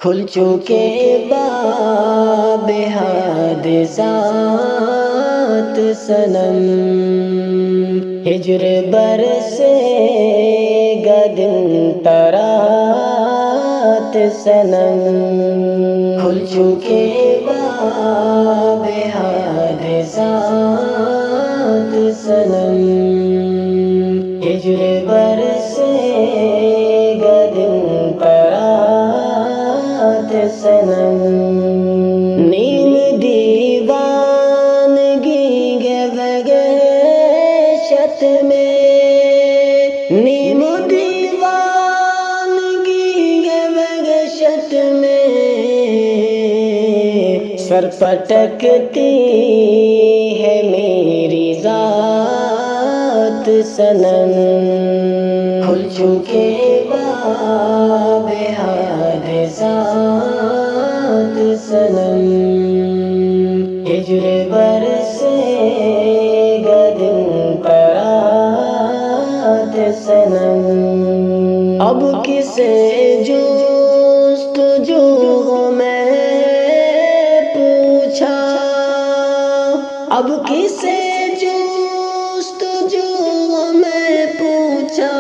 کھل چکے باب حادثات صنم، ہجر برسے گا دن ترات صنم، کھل چکے باب حادثات صنم، ہجر برسے گا دن ترات صنم، نیم دیوانگی ہے وحشت میں، نیم دیوانگی ہے وحشت میں، سر پٹکتی ہے میری ذات صنم، کھل چکے باب حادثات صنم، ہجر برسے گا دن ترات صنم، اب کسے جستجو میں پوچھا، اب کسے جستجو میں پوچھا،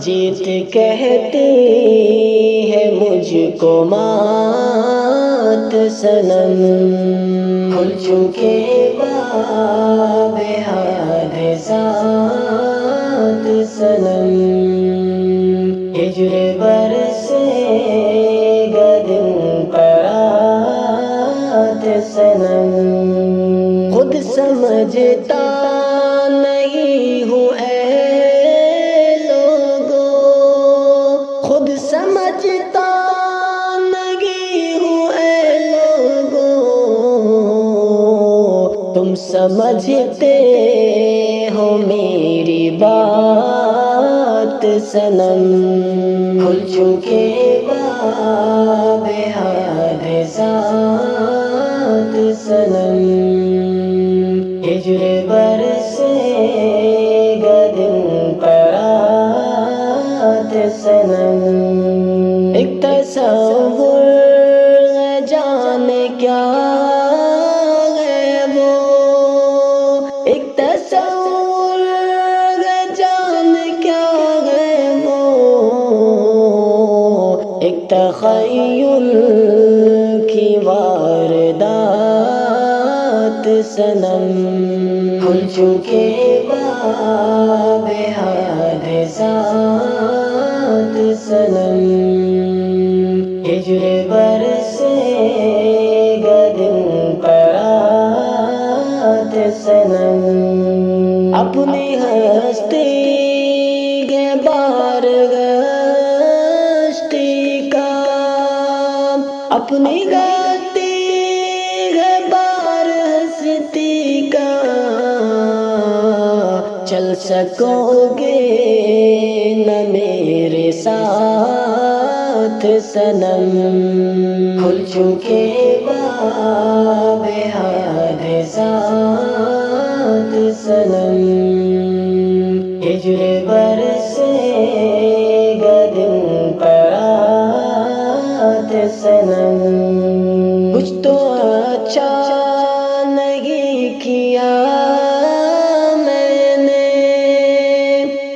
جیت کہتی ہے مجھ کو مات صنم، کھل چکے باب حادثات صنم، ہجر برسے گا دن ترات صنم، خود سمجھتا نہیں ہوں اے لوگو، خود سمجھتا نہیں ہوں اے لوگو، تم سمجھتے ہو میری بات صنم، کھل چکے باب حادثات صنم، ہجر برسے گا دن ترات صنم، ایک تصور ہے جانے کیا ہے وہ، ایک تصور ہے جانے کیا ہے وہ، ایک تخیل کی واردات صنم، کھل چکے باب حادثات صنم، ہجر برسے گا دن ترات صنم، اپنی ہستی کے بار گشتی کا، اپنی غلطی ہے بار ہستی کا، چل سکو گے نہ میرے ساتھ صنم، کھل چکے باب حادثات صنم، ہجر برسے گا دن ترات صنم، کچھ تو اچھا نہیں کیا میں نے،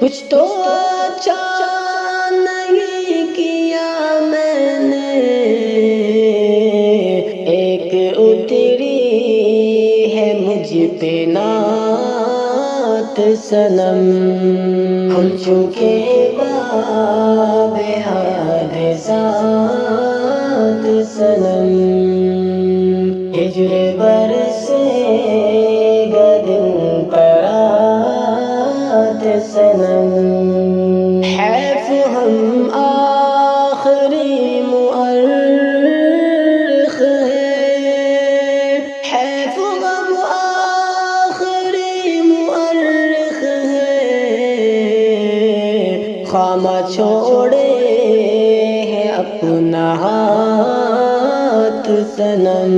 کچھ تو اچھا نہیں کیا میں نے، ایک اتری ہے مجھ پہ نعت صنم، کھل چکے باب حادثات صنم، ہجر برسے گا دن ترات صنم، حیف ہم آخری مؤرخ ہیں، حیف ہم آخری مؤرخ ہیں، خامہ چھوڑے ہیں اپنا ہاتھ صنم،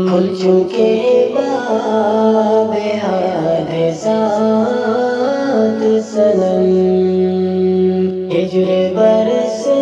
کھل چکے باب حادثات صنم، ہجر برسے